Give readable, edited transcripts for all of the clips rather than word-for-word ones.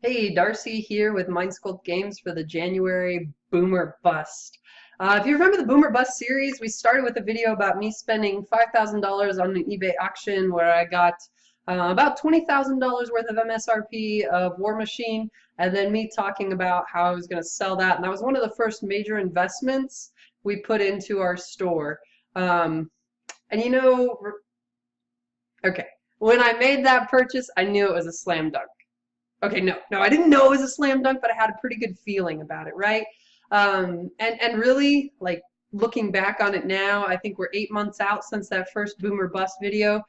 Hey, Darcy here with Sculpt Games for the January Boomer Bust. If you remember the Boomer Bust series, we started with a video about me spending $5,000 on an eBay auction where I got about $20,000 worth of MSRP of War Machine, and then me talking about how I was going to sell that. And that was one of the first major investments we put into our store. Um, and you know, okay, when I made that purchase, I knew it was a slam dunk. Okay, no, I didn't know it was a slam dunk, but I had a pretty good feeling about it, right? And really, like looking back on it now, I think we're 8 months out since that first Boomer Bust video.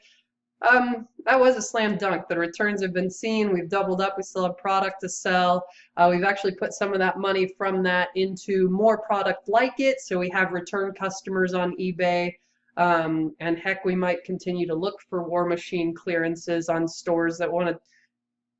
That was a slam dunk. The returns have been seen. We've doubled up. We still have product to sell. We've actually put some of that money from that into more product like it, so we have return customers on eBay. And heck, we might continue to look for War Machine clearances on stores that want to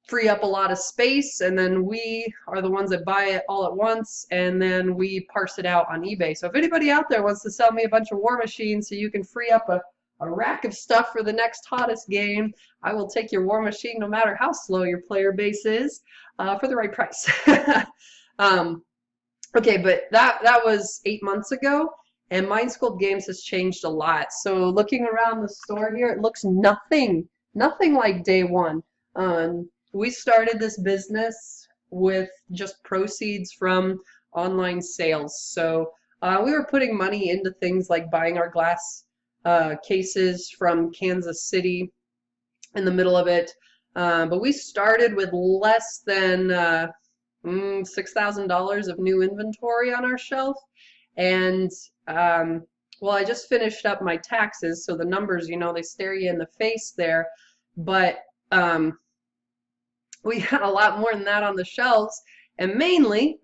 free up a lot of space, and then we are the ones that buy it all at once, and then we parse it out on eBay. So if anybody out there wants to sell me a bunch of War Machines so you can free up a rack of stuff for the next hottest game, I will take your War Machine no matter how slow your player base is for the right price. um, okay, but that was 8 months ago, and Sculpt Games has changed a lot. So looking around the store here, it looks nothing like day one. We started this business with just proceeds from online sales. So we were putting money into things like buying our glass cases from Kansas City in the middle of it. But we started with less than $6,000 of new inventory on our shelf. And well, I just finished up my taxes, so the numbers, they stare you in the face there. But we had a lot more than that on the shelves. And mainly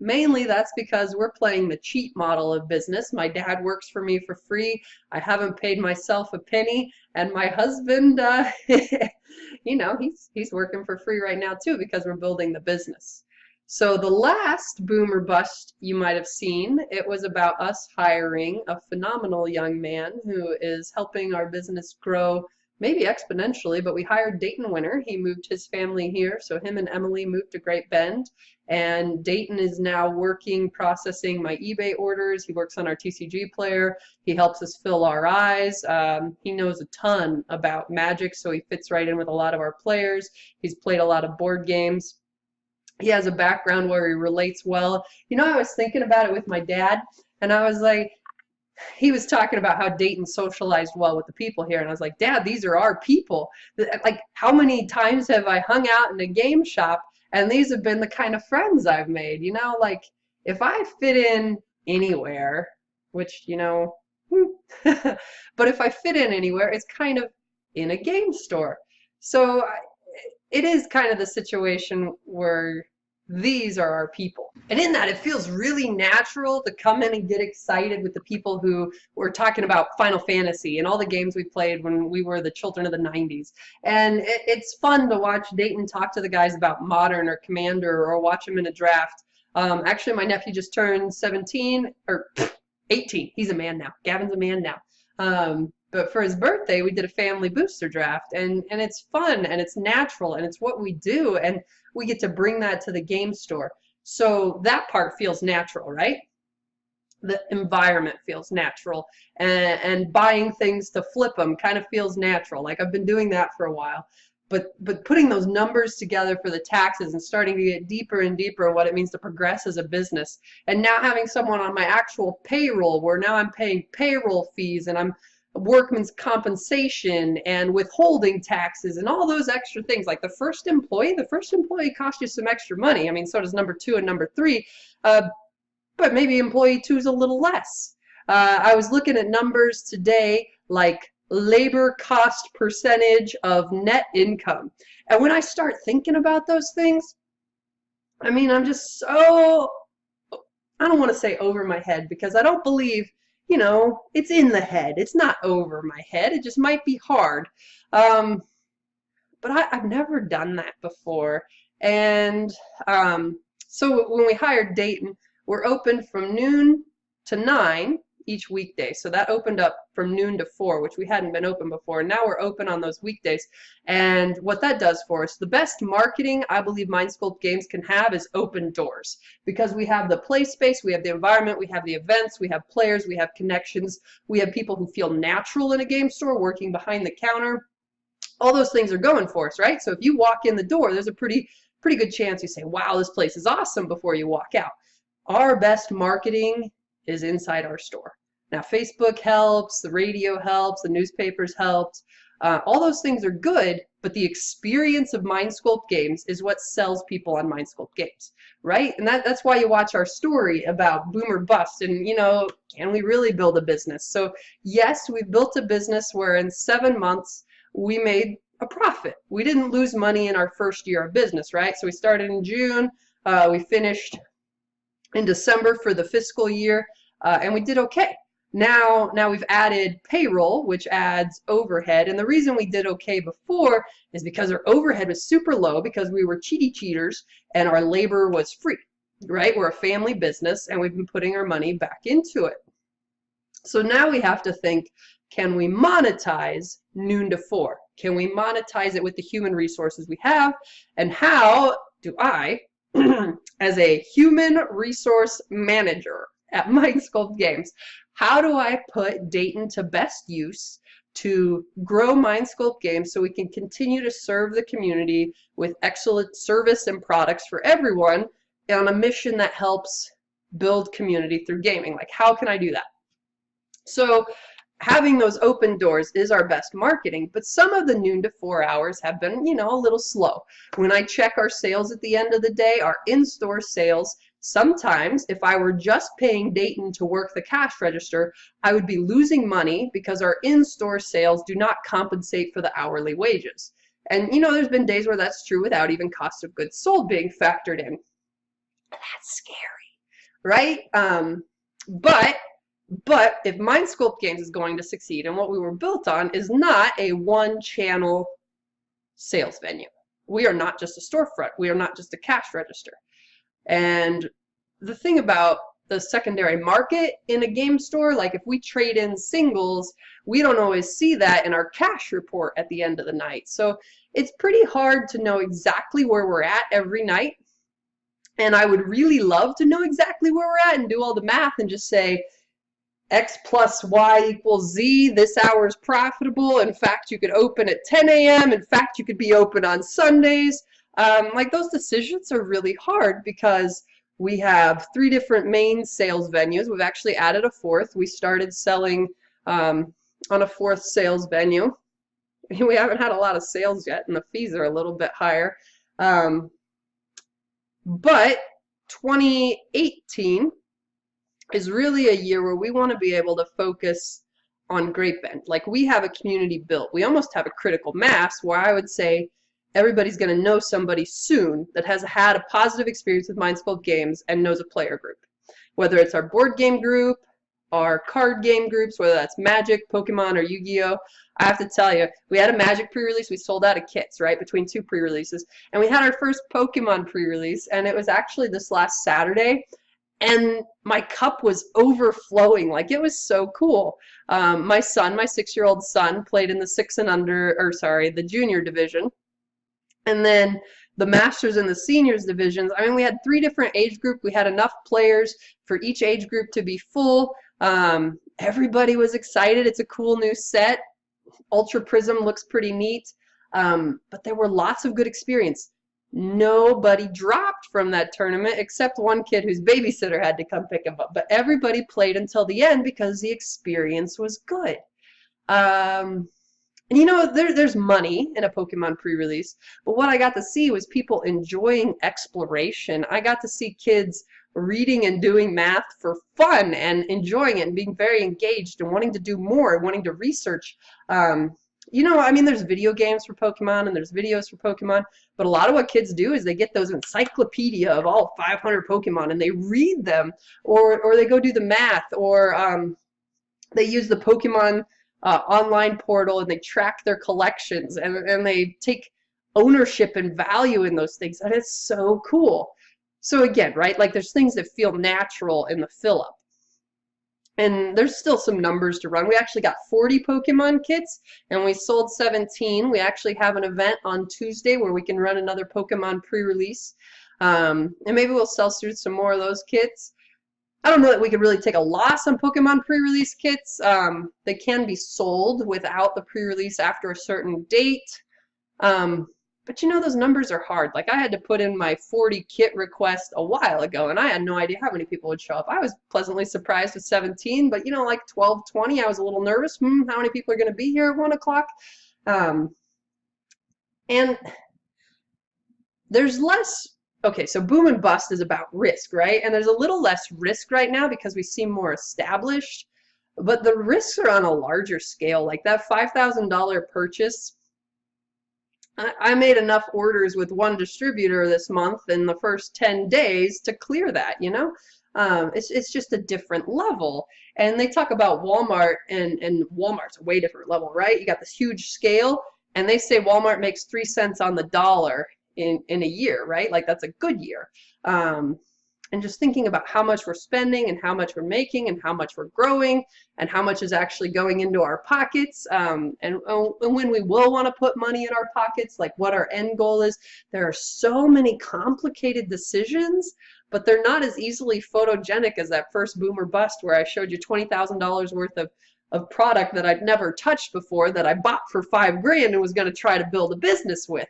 that's because we're playing the cheap model of business. My dad works for me for free. I haven't paid myself a penny. And my husband, he's working for free right now too because we're building the business. So the last Boomer Bust you might have seen, it was about us hiring a phenomenal young man who is helping our business grow maybe exponentially, but we hired Dayton Winter. He moved his family here, so him and Emily moved to Great Bend, and Dayton is now processing my eBay orders. He works on our TCG player. He helps us fill our eyes. He knows a ton about Magic, so he fits right in with a lot of our players. He's played a lot of board games. He has a background where he relates well. I was thinking about it with my dad, and I was like, he was talking about how Dayton socialized well with the people here, and I was like, Dad, these are our people. Like, how many times have I hung out in a game shop, and these have been the kind of friends I've made, like, if I fit in anywhere, which, but if I fit in anywhere, it's kind of in a game store. So it is kind of the situation where these are our people. And in that, it feels really natural to come in and get excited with the people who were talking about Final Fantasy and all the games we played when we were the children of the 90s. And it's fun to watch Dayton talk to the guys about Modern or Commander or watch them in a draft. Actually, my nephew just turned 17, or 18. He's a man now. Gavin's a man now. But for his birthday, we did a family booster draft, and it's fun, and it's natural, and it's what we do, and we get to bring that to the game store. So that part feels natural, right? The environment feels natural, and buying things to flip them kind of feels natural. Like, I've been doing that for a while. But putting those numbers together for the taxes and starting to get deeper and deeper in what it means to progress as a business, and now having someone on my actual payroll where now I'm paying payroll fees, and I'm workman's compensation and withholding taxes and all those extra things. Like the first employee costs you some extra money. I mean, so does number 2 and number 3, but maybe employee 2 is a little less. I was looking at numbers today, like labor cost percentage of net income. And when I start thinking about those things, I mean, I'm just so, I don't want to say over my head, because I don't believe, it's in the head. It's not over my head. It just might be hard. But I've never done that before. And so when we hired Dayton, we're open from noon to 9. each weekday. So that opened up from noon to 4, which we hadn't been open before. And now we're open on those weekdays. And what that does for us, the best marketing I believe Mind Sculpt Games can have is open doors, because we have the play space, we have the environment, we have the events, we have players, we have connections, we have people who feel natural in a game store working behind the counter. All those things are going for us, right? So if you walk in the door, there's a pretty good chance you say, wow, this place is awesome before you walk out. Our best marketing is inside our store. Now, Facebook helps, the radio helps, the newspapers helped. All those things are good, but the experience of Mind Sculpt Games is what sells people on Mind Sculpt Games, right? And that's why you watch our story about boom or bust and, can we really build a business? So yes, we've built a business where in 7 months we made a profit. We didn't lose money in our first year of business, right? So we started in June, we finished in December for the fiscal year, and we did okay. Now we've added payroll, which adds overhead, and the reason we did okay before is because our overhead was super low because we were cheaters and our labor was free, right? We're a family business and we've been putting our money back into it. So now we have to think, can we monetize noon to 4? Can we monetize it with the human resources we have? And how do I, as a human resource manager at Mind Sculpt Games, how do I put Dayton to best use to grow Mind Sculpt Games so we can continue to serve the community with excellent service and products for everyone on a mission that helps build community through gaming? Like, how can I do that? So having those open doors is our best marketing, but some of the noon to 4 hours have been, a little slow. When I check our sales at the end of the day, our in-store sales, sometimes if I were just paying Dayton to work the cash register, I would be losing money because our in-store sales do not compensate for the hourly wages. And, there's been days where that's true without even cost of goods sold being factored in. That's scary, right? But if Mind Sculpt Games is going to succeed, and what we were built on is not a one-channel sales venue. We are not just a storefront. We are not just a cash register. And the thing about the secondary market in a game store, like if we trade in singles, we don't always see that in our cash report at the end of the night. So it's pretty hard to know exactly where we're at every night. And I would really love to know exactly where we're at and do all the math and just say, X plus Y equals Z, this hour is profitable. In fact, you could open at 10 a.m. In fact, you could be open on Sundays. Like those decisions are really hard because we have 3 different main sales venues. We've actually added a 4th. We started selling on a 4th sales venue. We haven't had a lot of sales yet, and the fees are a little bit higher. But 2018 is really a year where we want to be able to focus on Great Bend. Like, we have a community built. We almost have a critical mass where I would say everybody's going to know somebody soon that has had a positive experience with Mind Sculpt Games and knows a player group. Whether it's our board game group, our card game groups, whether that's Magic, Pokemon, or Yu-Gi-Oh! I have to tell you, we had a Magic pre-release. We sold out of kits, right, between 2 pre-releases. And we had our first Pokemon pre-release, and it was actually this last Saturday. And my cup was overflowing. Like, it was so cool. My son, my 6-year-old son, played in the 6 and under, or sorry, the junior division. And then the masters and the seniors divisions. I mean, we had 3 different age groups. We had enough players for each age group to be full. Everybody was excited. It's a cool new set. Ultra Prism looks pretty neat. But there were lots of good experience. Nobody dropped from that tournament except one kid whose babysitter had to come pick him up. But everybody played until the end because the experience was good. And there's money in a Pokemon pre-release, but what I got to see was people enjoying exploration. I got to see kids reading and doing math for fun and enjoying it and being very engaged and wanting to do more, wanting to research. There's video games for Pokemon and there's videos for Pokemon, but a lot of what kids do is they get those encyclopedia of all 500 Pokemon and they read them, or they go do the math, or they use the Pokemon online portal and they track their collections and they take ownership and value in those things, and it's so cool. So again, right, like there's things that feel natural in the fill-up. And there's still some numbers to run. We actually got 40 Pokemon kits and we sold 17. We actually have an event on Tuesday where we can run another Pokemon pre-release. And maybe we'll sell through some more of those kits. I don't know that we could really take a loss on Pokemon pre-release kits. They can be sold without the pre-release after a certain date. But you know, those numbers are hard. Like I had to put in my 40 kit request a while ago, and I had no idea how many people would show up. I was pleasantly surprised with 17, but you know, like 12, 20, I was a little nervous. How many people are going to be here at 1 o'clock? And there's less. Okay, so boom and bust is about risk, right? And there's a little less risk right now because we seem more established, but the risks are on a larger scale. Like that $5,000 purchase, I made enough orders with one distributor this month in the first 10 days to clear that, you know? It's just a different level. And they talk about Walmart, and Walmart's a way different level, right? You got this huge scale, and they say Walmart makes 3 cents on the dollar in a year, right? Like that's a good year. And just thinking about how much we're spending and how much we're making and how much we're growing and how much is actually going into our pockets, and when we will want to put money in our pockets, like what our end goal is. There are so many complicated decisions, but they're not as easily photogenic as that first boom or bust where I showed you $20,000 worth of product that I'd never touched before that I bought for $5 grand and was going to try to build a business with.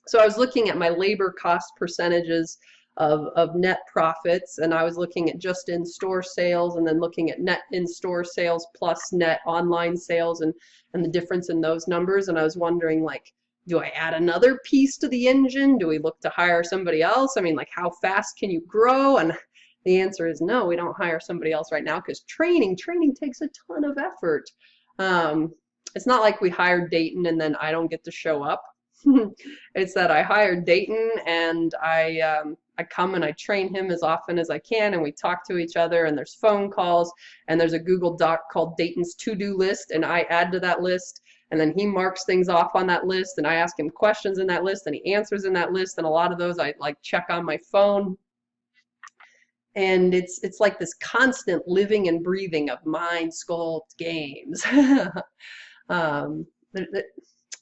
So I was looking at my labor cost percentages of net profits, and I was looking at just in-store sales and then looking at net in-store sales plus net online sales and the difference in those numbers. And I was wondering, like, do I add another piece to the engine? Do we look to hire somebody else? I mean, like, how fast can you grow? And the answer is no, we don't hire somebody else right now because training takes a ton of effort. It's not like we hired Dayton and then I don't get to show up. It's that I hired Dayton and I come and I train him as often as I can, and we talk to each other, and there's phone calls, and there's a Google Doc called Dayton's to-do list, and I add to that list, and then he marks things off on that list, and I ask him questions in that list and he answers in that list, and a lot of those I like check on my phone. And it's like this constant living and breathing of Mind Sculpt Games.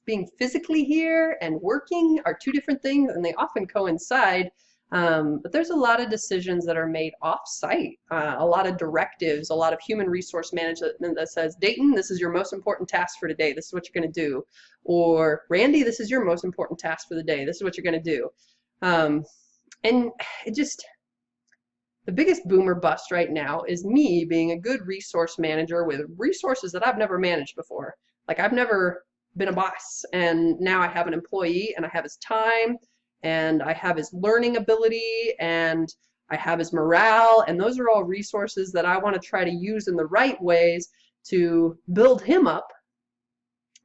Being physically here and working are two different things, and they often coincide. But there's a lot of decisions that are made off-site, a lot of directives, a lot of human resource management that says, Dayton, this is your most important task for today. This is what you're going to do. Or Randy, this is your most important task for the day. This is what you're going to do. And it just, the biggest boom or bust right now is me being a good resource manager with resources that I've never managed before. Like I've never been a boss, and now I have an employee, and I have his time, and I have his learning ability, and I have his morale, and those are all resources that I want to try to use in the right ways to build him up,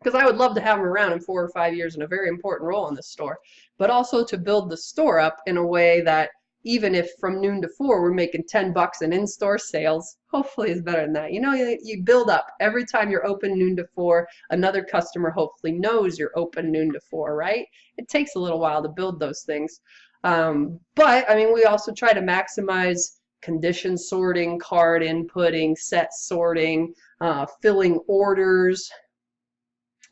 because I would love to have him around in 4 or 5 years in a very important role in this store, but also to build the store up in a way that even if from noon to 4 we're making $10 in in-store sales, hopefully it's better than that. You know, you build up. Every time you're open noon to 4, another customer hopefully knows you're open noon to 4, right? It takes a little while to build those things. But, I mean, we also try to maximize condition sorting, card inputting, set sorting, filling orders.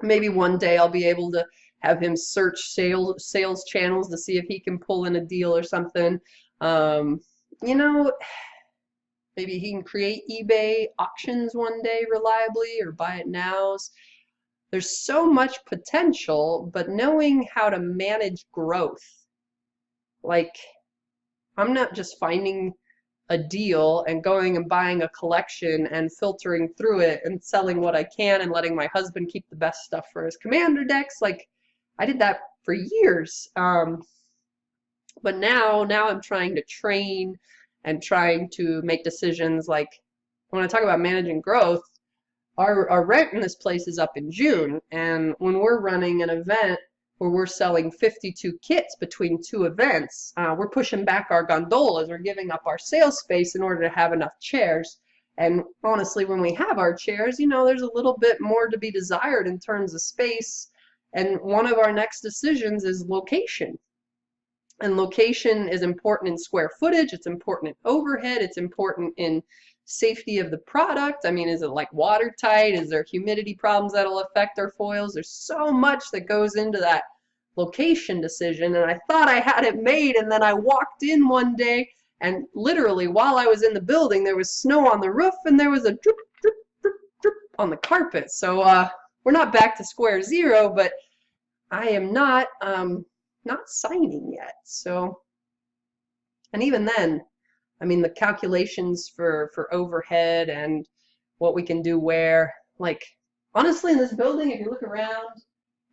Maybe one day I'll be able to have him search sales channels to see if he can pull in a deal or something. You know, maybe he can create eBay auctions one day reliably, or buy it nows. There's so much potential, but knowing how to manage growth. Like, I'm not just finding a deal and going and buying a collection and filtering through it and selling what I can and letting my husband keep the best stuff for his commander decks. Like, I did that for years. But now I'm trying to train and trying to make decisions. Like when I talk about managing growth, our rent in this place is up in June, and when we're running an event where we're selling 52 kits between 2 events, we're pushing back our gondolas, we're giving up our sales space in order to have enough chairs. And honestly, when we have our chairs, you know, there's a little bit more to be desired in terms of space. And one of our next decisions is location. And location is important in square footage, it's important in overhead, it's important in safety of the product. I mean, is it like watertight? Is there humidity problems that'll affect our foils? There's so much that goes into that location decision, and I thought I had it made, and then I walked in one day, and literally while I was in the building, there was snow on the roof, and there was a drip, drip, drip, drip on the carpet. So we're not back to square zero, but I am not signing yet. So, and even then, I mean, the calculations for overhead and what we can do where, like, honestly, in this building, if you look around,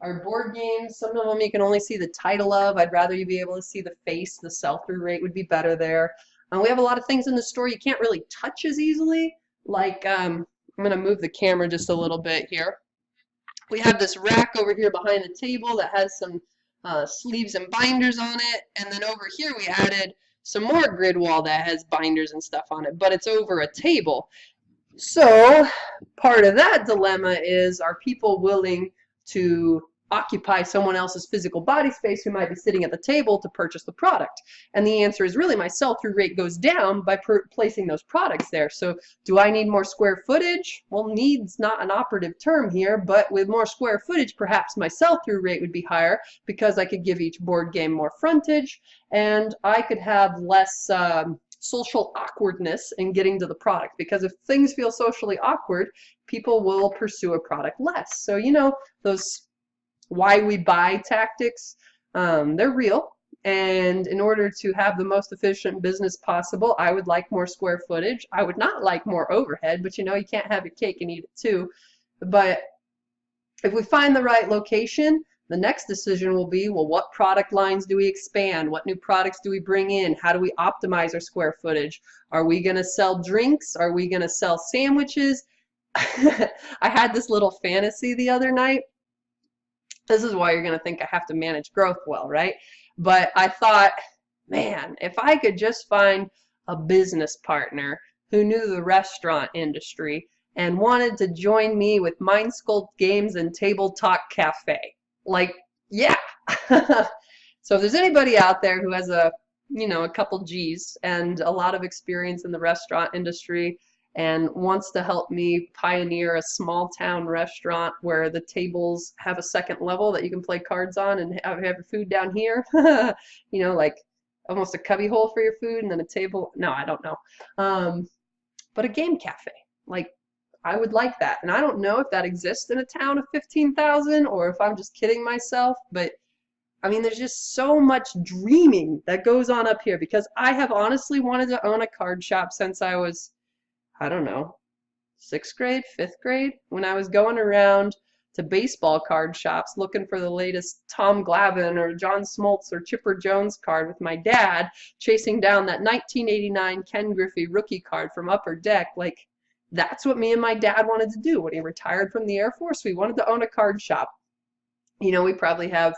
our board games, some of them you can only see the title of. I'd rather you be able to see the face. The sell-through rate would be better there. We have a lot of things in the store you can't really touch as easily. Like, I'm going to move the camera just a little bit here. We have this rack over here behind the table that has some sleeves and binders on it, and then over here we added some more grid wall that has binders and stuff on it, but it's over a table. So part of that dilemma is, are people willing to occupy someone else's physical body space who might be sitting at the table to purchase the product? And the answer is really my sell-through rate goes down by placing those products there. So do I need more square footage? Well, need's not an operative term here, but with more square footage, perhaps my sell-through rate would be higher because I could give each board game more frontage, and I could have less social awkwardness in getting to the product, because if things feel socially awkward, people will pursue a product less. So, you know, those why we buy tactics, they're real, and in order to have the most efficient business possible, I would like more square footage. I would not like more overhead, but you know, you can't have your cake and eat it too. But if we find the right location, the next decision will be, well, what product lines do we expand? What new products do we bring in? How do we optimize our square footage? Are we going to sell drinks? Are we going to sell sandwiches? I had this little fantasy the other night. This is why you're going to think I have to manage growth well, right? But I thought, man, if I could just find a business partner who knew the restaurant industry and wanted to join me with Mind Sculpt Games and Table Talk Cafe. Like, yeah. So if there's anybody out there who has a couple G's and a lot of experience in the restaurant industry and wants to help me pioneer a small town restaurant where the tables have a second level that you can play cards on and have your food down here, you know, like almost a cubby hole for your food and then a table. No, I don't know. But a game cafe, like, I would like that. And I don't know if that exists in a town of 15,000 or if I'm just kidding myself, but I mean, there's just so much dreaming that goes on up here, because I have honestly wanted to own a card shop since I was, I don't know, 6th grade, 5th grade, when I was going around to baseball card shops looking for the latest Tom Glavine or John Smoltz or Chipper Jones card with my dad, chasing down that 1989 Ken Griffey rookie card from Upper Deck. Like, that's what me and my dad wanted to do when he retired from the Air Force. We wanted to own a card shop. You know, we probably have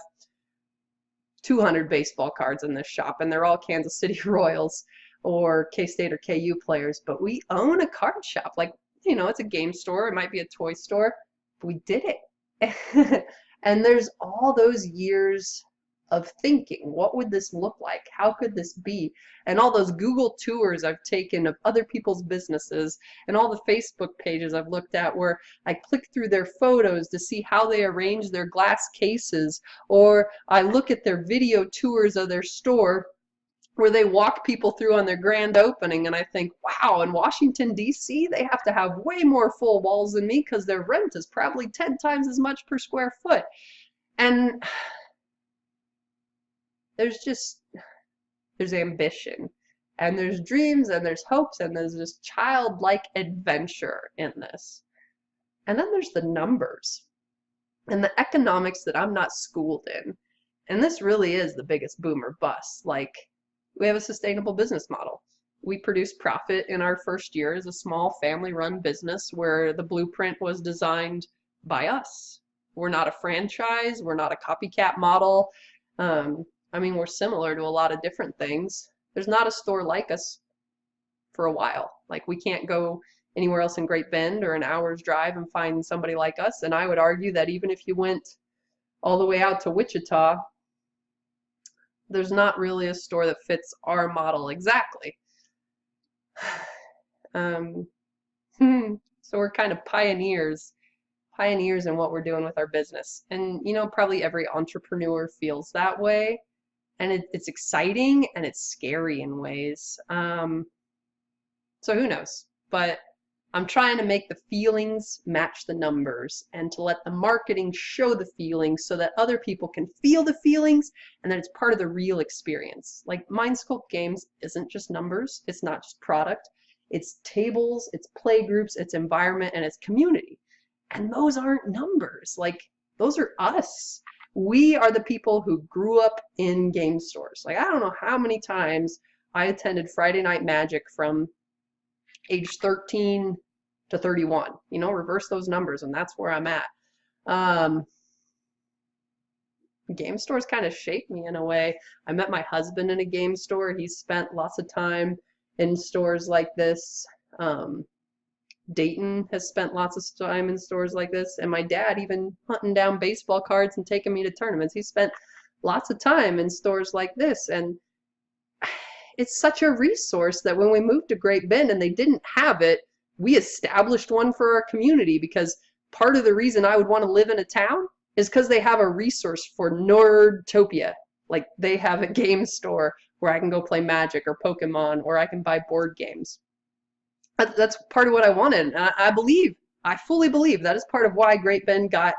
200 baseball cards in this shop, and they're all Kansas City Royals or K-State or KU players, but we own a card shop. Like, you know, it's a game store, it might be a toy store, but we did it. And there's all those years of thinking, what would this look like? How could this be? And all those Google tours I've taken of other people's businesses, and all the Facebook pages I've looked at where I click through their photos to see how they arrange their glass cases, or I look at their video tours of their store where they walk people through on their grand opening, and I think, wow, in Washington, D.C., they have to have way more full walls than me because their rent is probably 10 times as much per square foot. And there's ambition, and there's dreams, and there's hopes, and there's this childlike adventure in this. And then there's the numbers and the economics that I'm not schooled in. And this really is the biggest boom or bust. Like, we have a sustainable business model. We produce profit in our first year as a small family-run business where the blueprint was designed by us. We're not a franchise. We're not a copycat model. I mean, we're similar to a lot of different things. There's not a store like us for a while. Like, we can't go anywhere else in Great Bend or an hour's drive and find somebody like us. And I would argue that even if you went all the way out to Wichita, there's not really a store that fits our model exactly. Um, so we're kind of pioneers in what we're doing with our business. And you know, probably every entrepreneur feels that way. And it's exciting and it's scary in ways. So who knows? But I'm trying to make the feelings match the numbers and to let the marketing show the feelings so that other people can feel the feelings and that it's part of the real experience. Like Sculpt Games isn't just numbers, it's not just product, it's tables, it's play groups, it's environment, and it's community. And those aren't numbers, like those are us. We are the people who grew up in game stores. Like I don't know how many times I attended Friday Night Magic from age 13 to 31, you know, reverse those numbers, and that's where I'm at. Game stores kind of shaped me in a way. I met my husband in a game store. He spent lots of time in stores like this. Dayton has spent lots of time in stores like this, and my dad even hunting down baseball cards and taking me to tournaments. He spent lots of time in stores like this, and it's such a resource that when we moved to Great Bend and they didn't have it, we established one for our community, because part of the reason I would want to live in a town is because they have a resource for Nerdtopia. Like they have a game store where I can go play Magic or Pokemon, or I can buy board games. That's part of what I wanted. And I fully believe that is part of why Great Bend got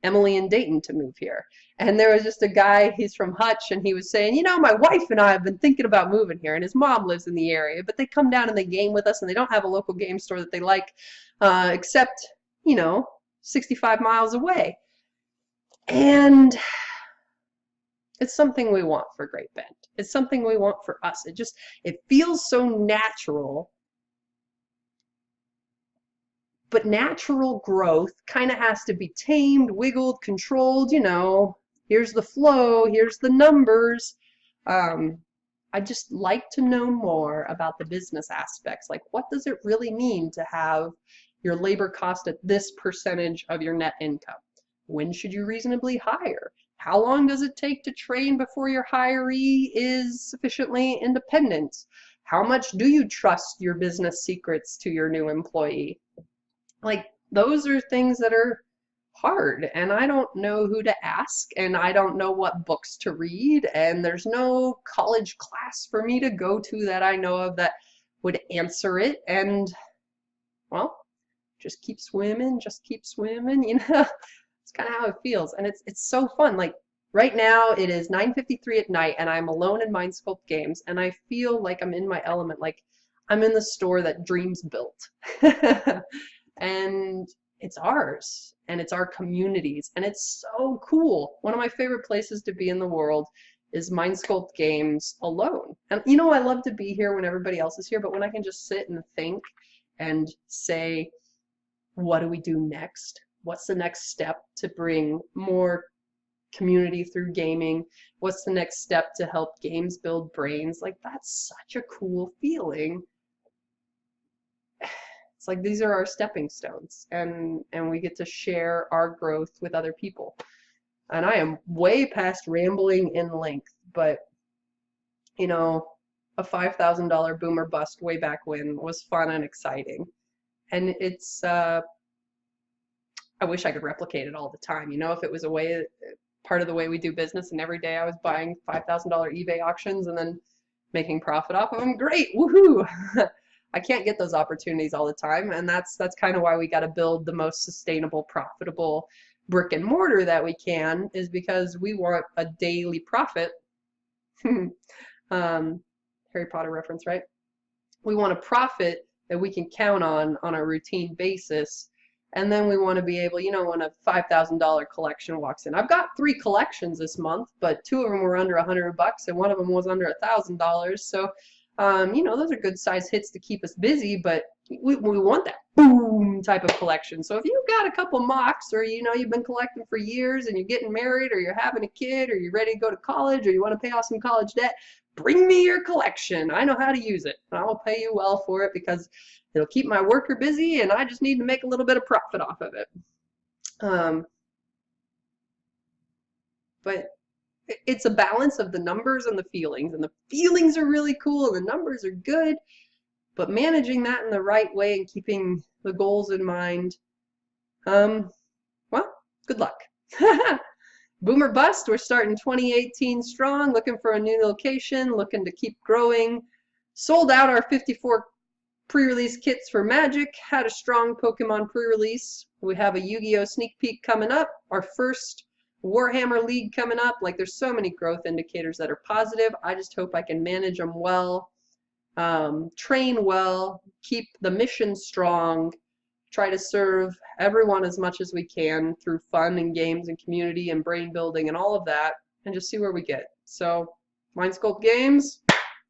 Emily and Dayton to move here. And there was just a guy, he's from Hutch, and he was saying, you know, my wife and I have been thinking about moving here, and his mom lives in the area, but they come down and they game with us, and they don't have a local game store that they like, except, you know, 65 miles away. And it's something we want for Great Bend. It's something we want for us. It feels so natural. But natural growth kind of has to be tamed, wiggled, controlled, you know, here's the flow, here's the numbers. I just like to know more about the business aspects. Like, what does it really mean to have your labor cost at this percentage of your net income? When should you reasonably hire? How long does it take to train before your hiree is sufficiently independent? How much do you trust your business secrets to your new employee? Like, those are things that are hard, and I don't know who to ask, and I don't know what books to read, and there's no college class for me to go to that I know of that would answer it. And well, just keep swimming, you know. It's kind of how it feels, and it's so fun. Like right now it is 9:53 at night and I'm alone in Sculpt Games, and I feel like I'm in my element, like I'm in the store that dreams built. And it's ours, and it's our communities, and it's so cool. One of my favorite places to be in the world is Sculpt Games alone. And you know, I love to be here when everybody else is here, but when I can just sit and think and say, what do we do next? What's the next step to bring more community through gaming? What's the next step to help games build brains? Like, that's such a cool feeling. It's like these are our stepping stones, and we get to share our growth with other people. And I am way past rambling in length, but you know, a $5,000 boomer bust way back when was fun and exciting. And it's I wish I could replicate it all the time. You know, if it was a way, part of the way we do business, and every day I was buying $5,000 eBay auctions and then making profit off of them, great, woohoo! I can't get those opportunities all the time, and that's kind of why we got to build the most sustainable, profitable brick and mortar that we can, is because we want a daily profit. Harry Potter reference, right? We want a profit that we can count on a routine basis, and then we want to be able, you know, when a $5,000 collection walks in. I've got 3 collections this month, but 2 of them were under $100 and one of them was under $1,000. So you know, those are good size hits to keep us busy, but we want that boom type of collection. So if you've got a couple mocks, or you know, you've been collecting for years and you're getting married, or you're having a kid, or you're ready to go to college, or you want to pay off some college debt, bring me your collection. I know how to use it, and I will pay you well for it, because it'll keep my worker busy and I just need to make a little bit of profit off of it. But it's a balance of the numbers and the feelings. And the feelings are really cool and the numbers are good, but managing that in the right way and keeping the goals in mind, well, good luck. Boomer bust, we're starting 2018 strong, looking for a new location, looking to keep growing. Sold out our 54 pre-release kits for Magic, had a strong Pokemon pre-release. We have a Yu-Gi-Oh! Sneak peek coming up, our first Warhammer League coming up. Like, there's so many growth indicators that are positive. I just hope I can manage them well, train well, keep the mission strong, try to serve everyone as much as we can through fun and games and community and brain building and all of that, and just see where we get. So, Sculpt Games,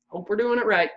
hope we're doing it right.